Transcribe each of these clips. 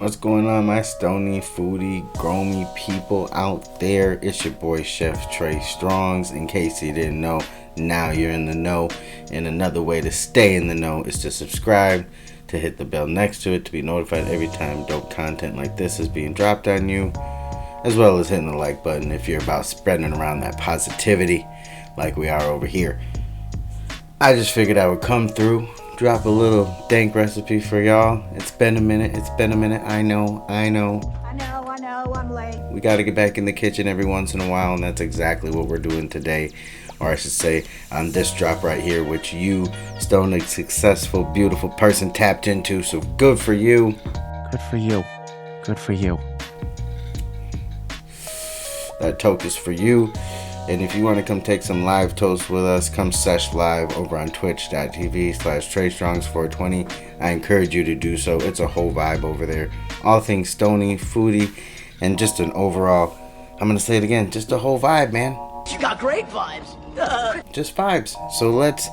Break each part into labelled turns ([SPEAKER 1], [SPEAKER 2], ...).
[SPEAKER 1] What's going on, my stony, foodie, gromy people out there? It's your boy Chef Trey Strongs. In case you didn't know, now you're in the know. And another way to stay in the know is to subscribe, to hit the bell next to it to be notified every time dope content like this is being dropped on you, as well as hitting the like button if you're about spreading around that positivity like we are over here. I just figured I would come through, drop a little dank recipe for y'all. It's been a minute. I know, I'm late. We gotta get back in the kitchen every once in a while, and that's exactly what we're doing today. Or I should say, on this drop right here, which you, stone a successful, beautiful person, tapped into. So good for you.
[SPEAKER 2] Good for you. Good for you.
[SPEAKER 1] That toke is for you. And if you want to come take some live toast with us, come sesh live over on twitch.tv/TreyStrongs420. I encourage you to do so. It's a whole vibe over there. All things stony, foodie, and just an overall, I'm going to say it again, just a whole vibe, man.
[SPEAKER 3] You got great vibes.
[SPEAKER 1] Just vibes. So let's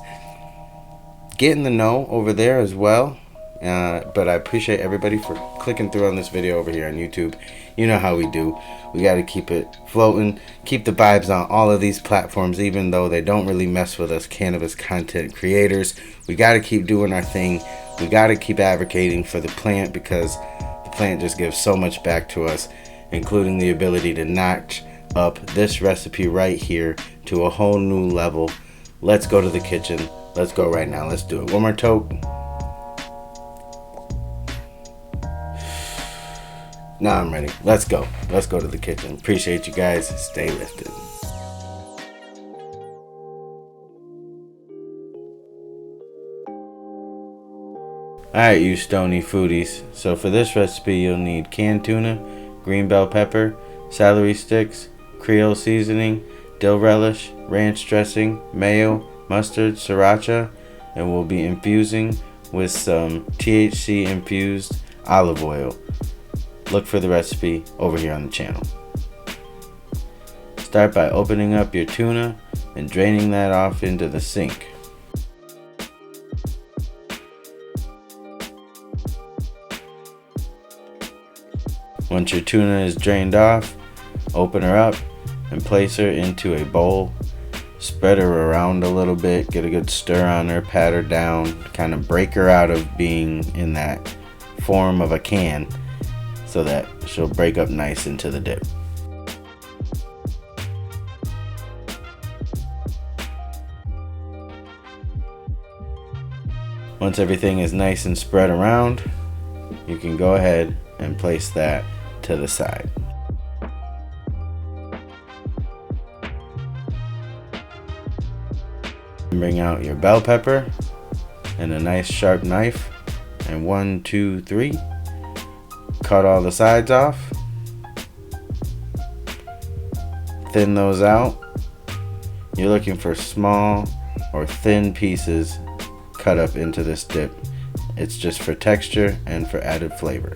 [SPEAKER 1] get in the know over there as well. But I appreciate everybody for clicking through on this video over here on YouTube. You know how we do. We got to keep it floating, keep the vibes on all of these platforms, even though they don't really mess with us cannabis content creators. We got to keep doing our thing. We got to keep advocating for the plant, because the plant just gives so much back to us, including the ability to notch up this recipe right here to a whole new level. Let's go to the kitchen. Let's go right now. Let's do it. One more toke. Now I'm ready. Let's go. Let's go to the kitchen. Appreciate you guys. Stay lifted. Alright, you stony foodies. So for this recipe, you'll need canned tuna, green bell pepper, celery sticks, Creole seasoning, dill relish, ranch dressing, mayo, mustard, sriracha, and we'll be infusing with some THC infused olive oil. Look for the recipe over here on the channel. Start by opening up your tuna and draining that off into the sink. Once your tuna is drained off, open her up and place her into a bowl. Spread her around a little bit, get a good stir on her, pat her down, kind of break her out of being in that form of a can, so that she'll break up nice into the dip. Once everything is nice and spread around, you can go ahead and place that to the side. Bring out your bell pepper and a nice sharp knife, and 1, 2, 3. Cut all the sides off. Thin those out. You're looking for small or thin pieces cut up into this dip. It's just for texture and for added flavor.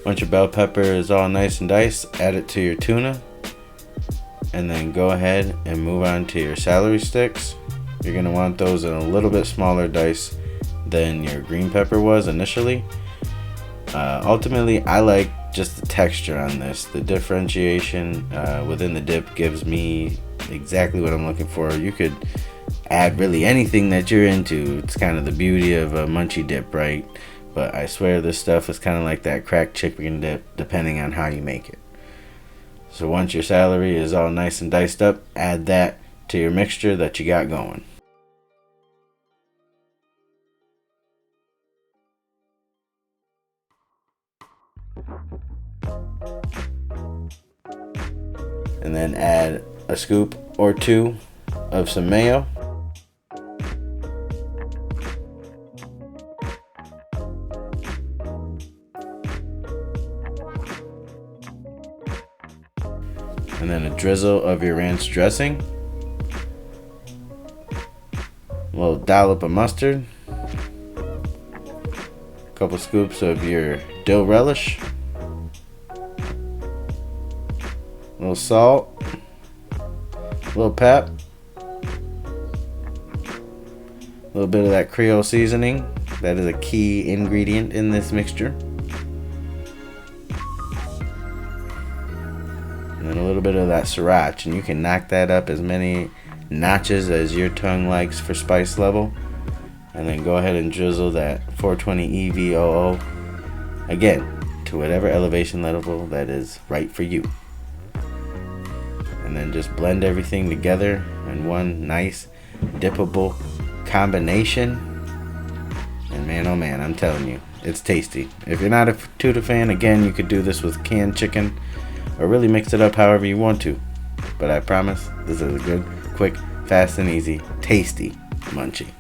[SPEAKER 1] Once your bell pepper is all nice and diced, add it to your tuna, and then go ahead and move on to your celery sticks. You're going to want those in a little bit smaller dice than your green pepper was initially. Ultimately, I like just the texture on this. The differentiation within the dip gives me exactly what I'm looking for. You could add really anything that you're into. It's kind of the beauty of a munchy dip, right? But I swear this stuff is kind of like that cracked chicken dip, depending on how you make it. So once your celery is all nice and diced up, add that to your mixture that you got going. And then add a scoop or two of some mayo. And then a drizzle of your ranch dressing. A little dollop of mustard. A couple scoops of your dill relish. A little salt. A little pep. A little bit of that Creole seasoning. That is a key ingredient in this mixture. And then a little bit of that sriracha. And you can knock that up as many notches as your tongue likes for spice level. And then go ahead and drizzle that 420 EVOO. Again, to whatever elevation level that is right for you. And then just blend everything together in one nice dippable combination. And man, oh man, I'm telling you, it's tasty. If you're not a tuna fan, again, you could do this with canned chicken or really mix it up however you want to. But I promise, this is a good, quick, fast and easy, tasty munchie.